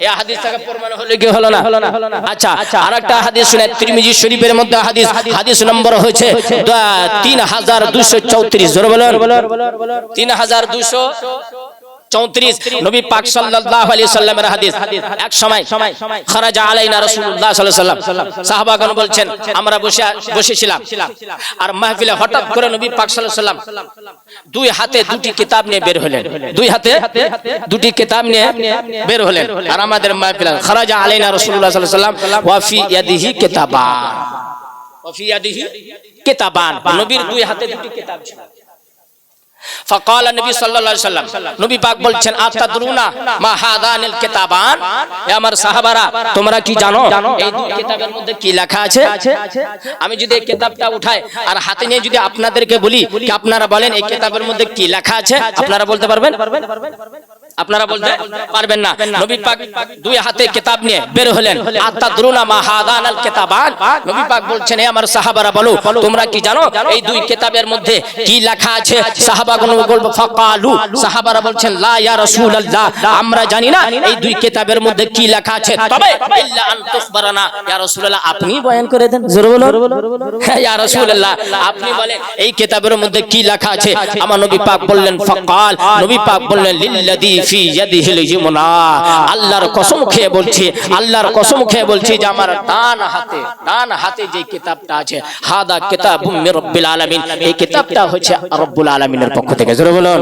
এই হাদিস থেকে প্রমাণ হলো কি হলো না? আচ্ছা আরেকটা হাদিস শুনে তিরমিজি শরীফের মধ্যে হাদিস নম্বর হয়েছে 3234 জোরে বলেন 3234 নবী পাক সাল্লাল্লাহু আলাইহি সাল্লামের হাদিস। এক সময় খারাজা আলাইনা রাসূলুল্লাহ সাল্লাল্লাহু আলাইহি ওয়াসাল্লাম, সাহাবাগণ বলছেন আমরা বসেছিলাম আর মাহফিলে হঠাৎ করে নবী পাক সাল্লাল্লাহু আলাইহি ওয়াসাল্লাম দুই হাতে দুটি কিতাব নিয়ে বের হলেন, দুই হাতে দুটি কিতাব নিয়ে বের হলেন। আর আমাদের মাহফিলে খারাজা আলাইনা রাসূলুল্লাহ সাল্লাল্লাহু আলাইহি ওয়াসাল্লাম ওয়া ফি ইয়াদিহি কিতাবান, ওয়া ফি ইয়াদিহি কিতাবান, নবীর দুই হাতে দুটি কিতাব ছিল। فقال النبي صلى الله عليه وسلم, নবী পাক বলছেন আতাদরুনা মা হাদানিল কিতাবান, এ আমার সাহাবারা তোমরা কি জানো এই দুই কিতাবের মধ্যে কি লেখা আছে? আমি যদি এই কিতাবটা উঠাই আর হাতে নিয়ে যদি আপনাদেরকে বলি কি আপনারা বলেন এই কিতাবের মধ্যে কি লেখা আছে, আপনারা বলতে পারবেন? আপনারা বলতে পারবেন না। নবী পাক দুই হাতে কিতাব নিয়ে বের হলেন। আতাদরুনা মা হাদানাল কিতাবান, নবী পাক বলছেন হে আমার সাহাবারা বলো তোমরা কি জানো এই দুই কিতাবের মধ্যে কি লেখা আছে? সাহাবাগণ বলল ফাকালু, সাহাবারা বলছেন লা ইয়া রাসূলুল্লাহ, আমরা জানি না এই দুই কিতাবের মধ্যে কি লেখা আছে, তবে ইল্লা আন তুখবারানা ইয়া রাসূলুল্লাহ, আপনি বয়ান করে দেন। জোরে বলো হ্যাঁ ইয়া রাসূলুল্লাহ, আপনি বলেন এই কিতাবের মধ্যে কি লেখা আছে। আমার নবী পাক বললেন ফাকাল, নবী পাক বললেন লিল্লাযী ফি ইয়াদিহিল ইয়ুমনা, আল্লাহর কসম খেয়ে বলছি, আল্লাহর কসম খেয়ে বলছি যে আমার ডান হাতে যে কিতাবটা আছে হাদা কিতাবুম মির রাব্বিল আলামিন, এই কিতাবটা হচ্ছে রব্বুল আলামিনের পক্ষ থেকে। জোরে বলুন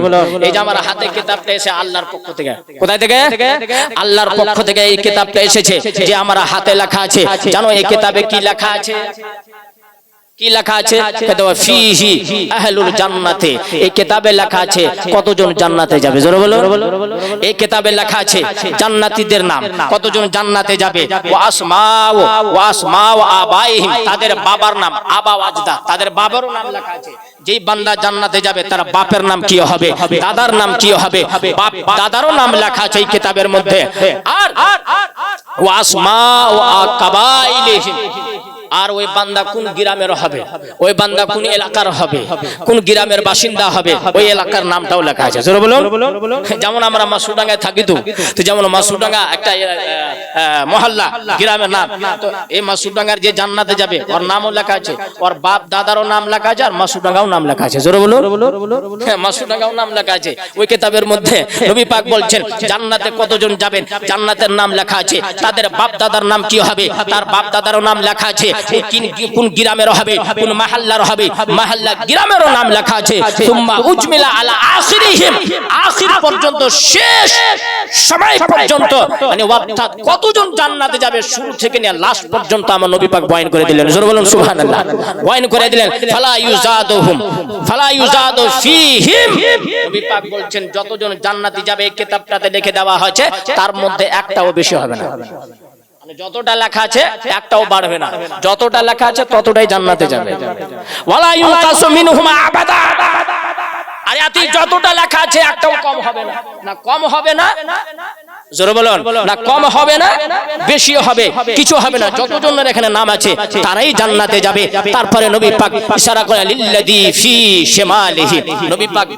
এই যে আমার হাতে কিতাবটা এসে আল্লাহর পক্ষ থেকে। কোথায় থেকে? আল্লাহর পক্ষ থেকে এই কিতাবটা এসেছে যে আমার হাতে লেখা আছে। জানো এই কিতাবে কি লেখা আছে? কি লেখা আছে? ফিহি আহলুল জান্নাতে, এই কিতাবে লেখা আছে কতজন জান্নাতে যাবে। জোরে বলো। এই কিতাবে লেখা আছে জান্নাতীদের নাম, কতজন জান্নাতে যাবে। ওয়া আসমাউ আবাইহিম, তাদের বাবার নাম, আবা ওয়াজদা, তাদের বাবারও নাম লেখা আছে। যেই বান্দা জান্নাতে যাবে তার বাপের নাম কি হবে, দাদার নাম কি হবে, বাপ দাদারও নাম লেখা আছে এই কিতাবের মধ্যে। আর ওয়া আসমাউ কাবাইলিহিম, আর ওই বান্দা কোন গ্রামের হবে, ওই বান্দা কোন এলাকার হবে, কোন গ্রামের বাসিন্দা হবে, ওই এলাকার নামটাও লেখা আছে। জোরে বলুন। যেমন আমরা মাসুডাঙ্গায় থাকি, তো যেমন মাসুডাঙ্গা একটা মহল্লা গ্রামের নাম, তো এই মাসুডাঙ্গার যে জান্নাতে যাবে ওর নামও লেখা আছে, ওর বাপ দাদারও নাম লেখা আছে, আর মাসুডাঙ্গাও নাম লেখা আছে। জোরে বলুন। হ্যাঁ মাসুডাঙ্গাও নাম লেখা আছে ওই কিতাবের মধ্যে। নবী পাক বলছেন জান্নাতে কতজন যাবেন জান্নাতের নাম লেখা আছে, তাদের বাপ দাদার নাম কি হবে, তার বাপ দাদারও নাম লেখা আছে, কোন গ্রামের হবে, কোন মহল্লার হবে, মহল্লা গ্রামেরও নাম লেখা আছে। সুম্মা উজমিলা আলা আখিরিহিম, আখির পর্যন্ত, শেষ সময় পর্যন্ত, মানে অর্থাৎ কতজন জান্নাতে যাবে শুরু থেকে নিয়ে লাস্ট পর্যন্ত আমার নবী পাক বয়ান করে দিলেন। জোরে বলুন সুবহানাল্লাহ। বয়ান করে দিলেন ফালা ইউজাদু ফীহিম, নবী পাক বলছেন যতজন জান্নাতি যাবে এই কিতাবটাতে লিখে দেওয়া হয়েছে তার মধ্যে একটাও বেশি হবে না। যতটা লেখা আছে একটাও বাড়বে না, যতটা লেখা আছে ততটাই জান্নাতে যাবে। ওয়ালা ইউকাসু মিনহুম আবাদা, আর এতে যতটা লেখা আছে একটাও কম হবে না, না কম হবে না, জোরে বলুন, না কম হবে না বেশিও হবে কিছু হবে না, যতজনের এখানে নাম আছে তারাই জান্নাতে যাবে। তারপরে নবী পাক ইশারা করে লিল্লাযী ফি শিমালিহি, নবী পাক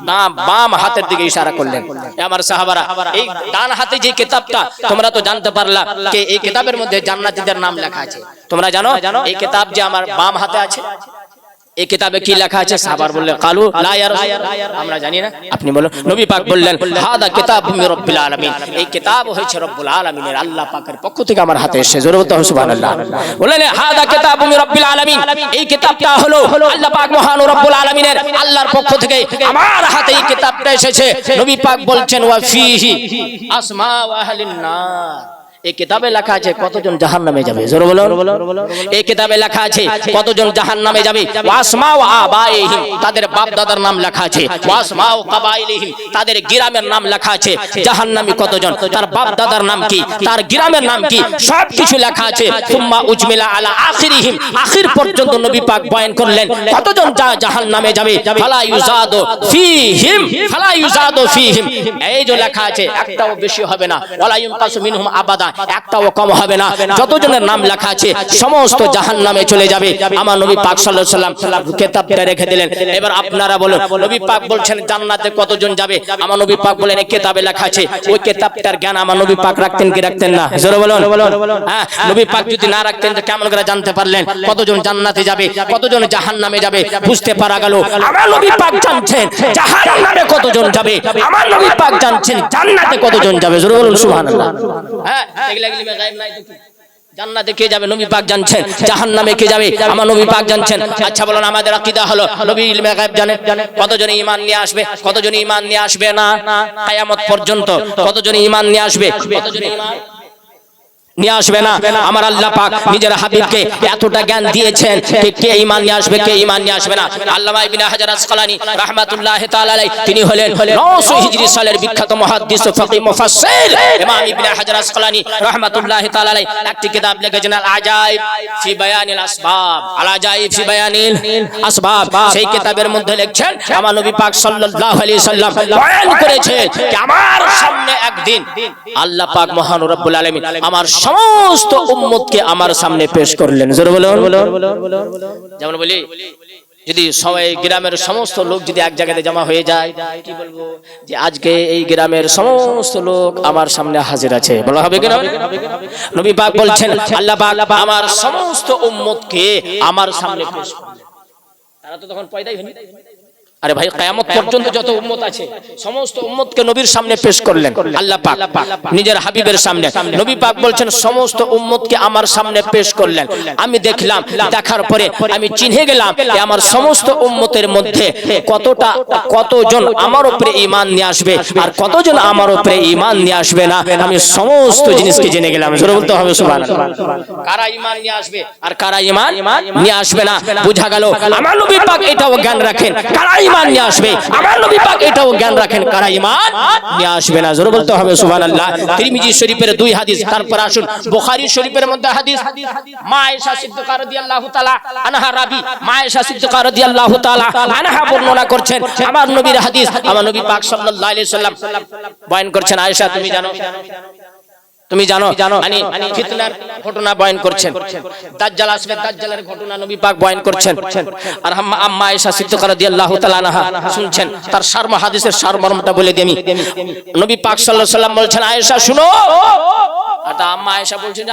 বাম হাতের দিকে ইশারা করলেন। আমার সাহাবারা এই ডান হাতে যে কিতাবটা তোমরা তো জানতে পারলা যে এই কিতাবের মধ্যে জান্নাতীদের নাম লেখা আছে। তোমরা জানো এই কিতাব যে আমার বাম হাতে আছে এই কিতাবে কি লেখা আছে? সাহাবারা বললেন কালু লা ইয়া রাসূলুল্লাহ, আমরা জানি না। আপনি বলুন। নবী পাক বললেন হাদা কিতাবুম মির রাব্বিল আলামিন, এই কিতাব হচ্ছে রব্বুল আলামিনের, আল্লাহ পাকের পক্ষ থেকে আমার হাতে এসেছে। জোরে বলতে হবে সুবহানাল্লাহ। বললেন হাদা কিতাবুম মির রাব্বিল আলামিন, এই কিতাবটা হলো আল্লাহ পাক মহান রব্বুল আলামিনের, আল্লাহর পক্ষ থেকে আমার হাতে এই কিতাবটা এসেছে। নবী পাক বলছেন ওয়া ফিহি আসমাউ আহলিন নার, এই কিতাবে লেখা আছে কতজন জাহান্নামে যাবে। জোরে বলুন। এই কিতাবে লেখা আছে কতজন জাহান্নামে যাবে। ওয়াসমাউ আবাইহিম, তাদের বাপ দাদার নাম লেখা আছে। ওয়াসমাউ কাবাইলিহিম, তাদের গ্রামের নাম লেখা আছে। জাহান্নামী কতজন, তার বাপ দাদার নাম কি, তার গ্রামের নাম কি, সব কিছু লেখা আছে। সুম্মা উজমিলা আলা আখিরিহিম, আখির পর্যন্ত নবী পাক বয়ান করলেন কতজন জাহান্নামে যাবে। ফালা ইউজাদু ফীহিম, ফালা ইউজাদু ফীহিম, এই যে লেখা আছে একটাও বেশি হবে না। ওয়ালা ইউনকাসু মিনহুম আবাদা, একটাও কম হবে না। যতজনের নাম লেখা আছে সমস্ত জাহান্নামে চলে যাবে। আমার নবী পাক সাল্লাল্লাহু আলাইহি ওয়াসাল্লাম কিতাবটা রেখে দিলেন। এবার আপনারা বলুন, নবী পাক বলছেন জান্নাতে কতজন যাবে? আমার নবী পাক বলেন এই কিতাবে লেখা আছে। ওই কিতাবটার জ্ঞান আমার নবী পাক রাখতেন কি রাখতেন না? জোরে বলুন। হ্যাঁ, নবী পাক যদি না রাখতেন তো কেমন করে জানতে পারলেন কতজন জান্নাতে যাবে, কতজন জাহান্নামে যাবে? বুঝতে পারা গেল আমার নবী পাক জানছেন জাহান্নামে কতজন যাবে, আমার নবী পাক জানছেন জান্নাতে কতজন যাবে। জোরে বলুন সুবহানাল্লাহ। হ্যাঁ, এগুলা ইলমে গায়ব নাই তো কি? জান্নাতে কে যাবে নবী পাক জানছেন, জাহান্নামে কে যাবে আমার নবী পাক জানছেন। আচ্ছা বলুন, আমাদের আকীদা হলো নবী ইলমে গায়ব জানেন। কতজন ঈমান নিয়ে আসবে, কতজন ঈমান নিয়ে আসবে না, কিয়ামত পর্যন্ত কতজন ঈমান নিয়ে আসবে, কতজন ঈমান নিয়ে আসবে না। আমার আল্লাহ পাক নিজের হাবিবকে এতটা জ্ঞান দিয়েছেন কে ঈমান নিয়ে আসবে, কে ঈমান নিয়ে আসবে না। আল্লামা ইবনে হাজার আসকালানী রাহমাতুল্লাহি তাআলা আলাইহি তিনি হলেন 900 হিজরি সালের বিখ্যাত মুহাদ্দিস ও ফকিহ মুফাসসির ইমাম ইবনে হাজার আসকালানী রাহমাতুল্লাহি তাআলা আলাইহি একটি কিতাব লিখেছেন আল আজাইব ফি বায়ানিল আসবাব, আল আজাইব ফি বায়ানিল আসবাব। সেই কিতাবের মধ্যে লিখছেন আমার নবী পাক সাল্লাল্লাহু আলাইহি সাল্লাম বয়ান করেছেন যে আমার সামনে একদিন আল্লাহ পাক মহান রব্বুল আলামিন আমার সমস্ত উম্মতকে আমার সামনে পেশ করলেন। জোরে বলুন। যেমন বলি, যদি সবাই গ্রামের সমস্ত লোক যদি এক জায়গাতে জমা হয়ে যায়, কি বলবো যে আজকে এই গ্রামের সমস্ত লোক আমার সামনে হাজির আছে, বলা হবে কিনা? নবী পাক বলছেন আল্লাহ পাক আমার সমস্ত উম্মতকে আমার সামনে পেশ করলেন। তারা তো তখন পয়দাই হয়নি। আরে ভাই, কিয়ামত পর্যন্ত যত উম্মত আছে সমস্ত উম্মতকে নবীর সামনে পেশ করলেন আল্লাহ পাক নিজের হাবিবের সামনে। নবী পাক বলছেন সমস্ত উম্মতকে আমার সামনে পেশ করলেন। আমি দেখলাম, দেখার পরে আমি চিনে গেলাম যে আমার সমস্ত উম্মতের মধ্যে কতজন আমার উপরে ঈমান নিয়ে আসবে আর কতজন আমার উপরে ঈমান নিয়ে আসবে না, আমি সমস্ত জিনিসকে জেনে গেলাম। জোরে বলতে হবে সুবহানাল্লাহ। কারা ঈমান নিয়ে আসবে আর কারা ঈমান নিয়ে আসবে না বুঝা গেল। আমার নবী পাক এটাও জ্ঞান রাখেন কারা ঈমান নিয়ে আসবে, আমার নবী পাক এটাও জ্ঞান রাখেন কারা ঈমান নিয়ে আসবে না। জোরে বলতে হবে সুবহানাল্লাহ। তিরমিজি শরীফের 2 হাদিস, তারপর আসুন বুখারী শরীফের মধ্যে হাদিস। মা আয়েশা সিদ্দিকা রাদিয়াল্লাহু তাআলা আনহা রাবি, মা আয়েশা সিদ্দিকা রাদিয়াল্লাহু তাআলা আনহা বর্ণনা করছেন আমার নবীর হাদিস। আমার নবী পাক সাল্লাল্লাহু আলাইহি সাল্লাম বয়ান করছেন, আয়েশা তুমি জানো মানে ফিতনার ঘটনা বয়ান করছেন, দাজ্জাল আসবে, দাজ্জালের ঘটনা নবী পাক বয়ান করছেন। আর আম্মা আয়েশা সিদ্দিকা রাদিয়াল্লাহু তাআলা আনহা শুনছেন। তার সারম হাদিসের সারমর্মটা বলে দিই আমি। নবী পাক সাল্লাল্লাহু আলাইহি সাল্লাম বলছেন, আয়েশা শুনো। আর আম্মা আয়েশা বলছেন যে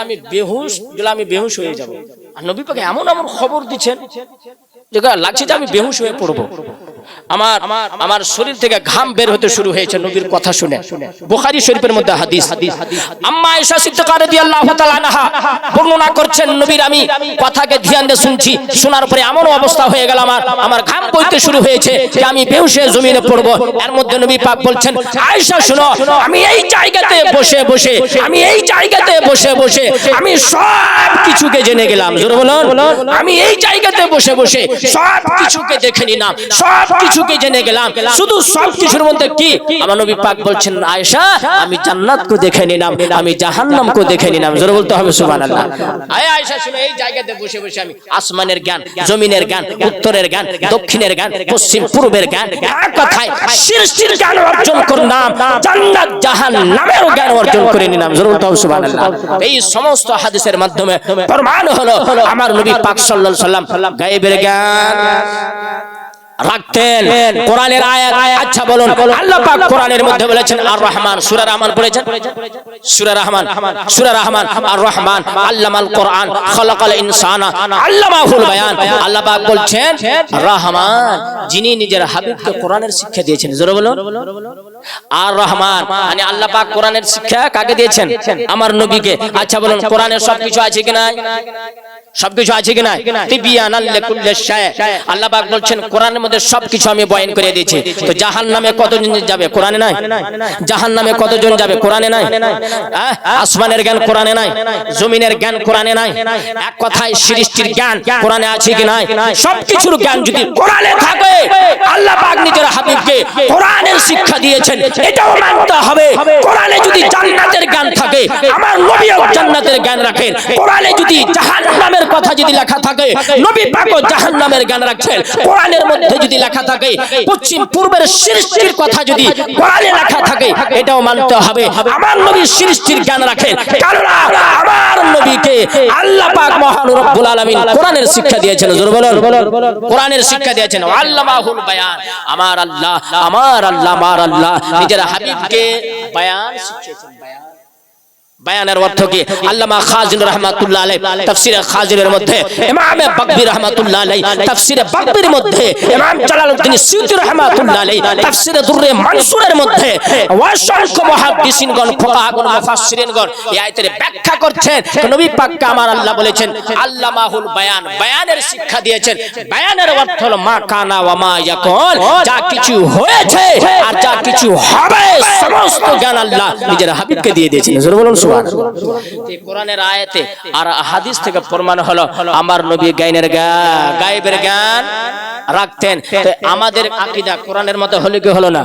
আমি বেহুশ হয়ে যাব। আর নবী পাক এমন খবর দিচ্ছেন যে লাগছে যে আমি বেহুশ হয়ে পড়বো। আমার শরীর থেকে ঘাম বের হতে শুরু হয়েছে নবীর কথা শুনে। বুখারী শরীফের মধ্যে হাদিস। আম্মা আয়েশা সিদ্দিকা রাদিয়াল্লাহু তাআলা আনহা বর্ণনা করছেন, নবীর আমি কথাকে ধ্যান দিয়ে শুনছি, শোনার পরে এমন অবস্থা হয়ে গেল আমার ঘাম বইতে শুরু হয়েছে যে আমি বেহুশ হয়ে জমিনে পড়ব। এর মধ্যে নবী পাক বলছেন, আয়েশা শুনো, আমি এই জায়গাতে বসে বসে আমি সব কিছুকে জেনে গেলাম। জোরে বলুন। আমি এই জায়গাতে বসে সব কিছুকে দেখে নিলাম, সব কিছুকে জেনে গেলাম। শুধু সব কিছুর মধ্যে কি? আমার নবী পাক বলছেন, আয়েশা আমি জান্নাতকে দেখে নিলাম, আমি জাহান্নামকে দেখে নিলাম। জোরে বলতে হবে সুবহানাল্লাহ। আয়েশা শুনো, এই জায়গাতে বসে আমি আসমানের জ্ঞান, জমিনের জ্ঞান, উত্তরের জ্ঞান, দক্ষিণের জ্ঞান, পশ্চিম পূর্বের জ্ঞান, এক কথায় সৃষ্টির জ্ঞান অর্জন করলাম, জান্নাত জাহান্নামের জ্ঞান অর্জন করে নিলাম। জোরে বলতে হবে সুবহানাল্লাহ। এই সমস্ত হাদিসের মাধ্যমে প্রমাণ হলো আমার নবী পাক সাল্লাল্লাহু আলাইহি সাল্লাম গায়েবের জ্ঞান রাখতেন। কোরআনের আয়াত, আচ্ছা বলুন, আল্লাহ পাক কোরআনের মধ্যে বলেছেন আর রহমান, সূরা রহমান পড়েছেন? সূরা রহমান আর রহমান আল্লামাল কোরআন খালাকাল ইনসানা আল্লামাহুল বায়ান। আল্লাহ পাক বলছেন রহমান, যিনি নিজের হাবিবকে কোরআনের শিক্ষা দিয়েছেন। জোরে বলুন। আর রহমান মানে আল্লাহ পাক কোরআনের শিক্ষা কাকে দিয়েছেন? আমার নবীকে। আচ্ছা বলুন, কোরআনের সবকিছু আছে কি নাই? সবকিছু আছে কি নাই? তিবিয়ানাল লিকুল্লি শাই। আল্লাহ পাক বলছেন কোরআনের মধ্যে সবকিছু আমি বয়ান করে দিয়েছি। তো জাহান্নামে কতজন যাবে? কোরআনে নাই। জাহান্নামে কতজন যাবে? কোরআনে নাই। আসমানের জ্ঞান কোরআনে নাই, জমিনের জ্ঞান কোরআনে নাই। এক কথায় সৃষ্টির জ্ঞান কোরআনে আছে কি নাই? সবকিছুর জ্ঞান যদি কোরআনে থাকে, আল্লাহ পাক নিজের হাবিবকে কোরআনের শিক্ষা দিয়েছেন, এটাও মানতে হবে। কোরআনে যদি জান্নাতের জ্ঞান থাকে, আমার নবীও জান্নাতের জ্ঞান রাখেন। কোরআনে যদি জাহান্নামের কথা যদি লেখা থাকে, নবী পাকও জাহান্নামের জ্ঞান রাখছেন। কোরআনের মধ্যে মধ্যে যদি লেখা থাকে, পশ্চিম পূর্বের সৃষ্টির কথা যদি কোরআনে লেখা থাকে, এটাও মানতে হবে আমার নবী সৃষ্টির জ্ঞান রাখেন, কারণ আমার নবীকে আল্লাহ পাক মহান রব্বুল আলামিন কোরআনের শিক্ষা দিয়েছেন। জোরে বলুন, কোরআনের শিক্ষা দিয়েছেন। আল্লামাহুল বায়ান, আমার আল্লাহ নিজের হাবিবকে বায়ান শিখিয়েছেন। বায়ানের অর্থ কি? আল্লামা খাজিন রাহমাতুল্লাহ আলাইহি তাফসীরে খাজিনের মধ্যে, ইমাম বাকবি রাহমাতুল্লাহ আলাইহি তাফসীরে বাকবির মধ্যে, ইমাম জালালউদ্দিন সিয়ুতী রাহমাতুল্লাহ আলাইহি তাফসীরে দুররে মানসুরের মধ্যে অসংখ্য মুহাদ্দিসিনগণ, ফুকাহাগণ, মুফাসসিরিনগণ এই আয়াতের ব্যাখ্যা করছেন। নবী পাককে আমার আল্লাহ বলেছেন আল্লামাহুল বায়ান, বায়ানের শিক্ষা দিয়েছেন। বায়ানের অর্থ হলো মা কানা ওয়া মা ইয়াকুন, যা কিছু হয়েছে আর যা কিছু হবে সমস্ত জ্ঞান আল্লাহ নিজের হাবিবকে দিয়ে দিয়েছেন। জোরে বলুন সুবহানাল্লাহ। এই কোরআনের আয়াতে আর হাদিস থেকে প্রমাণ হলো আমার নবী গায়েবের জ্ঞান রাখতেন। আমাদের আকীদা কোরআনের মতে হলো কি হলো না?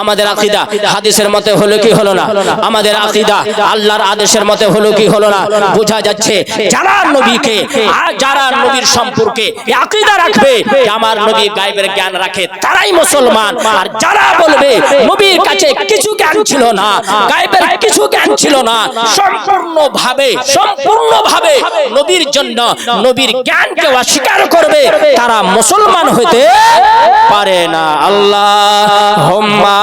আমাদের আকীদা হাদিসের মতে হলো কি হলো না? আমাদের আকীদা আল্লাহর আদেশের মতে হলো কি হলো না? বোঝা যাচ্ছে যারা নবীকে আর যারা নবীর সম্পর্কে এই আকীদা রাখবে আমার নবী গায়েবের জ্ঞান রাখে, তারাই মুসলমান। আর যারা বলবে নবীর কাছে কিছু জ্ঞান ছিল না, গায়েবের কিছু জ্ঞান ছিল না, সম্পূর্ণভাবে নবীর জন্য নবীর জ্ঞানকে অস্বীকার করবে, তারা মুসলমান হতে পারে না। আল্লাহুম্মা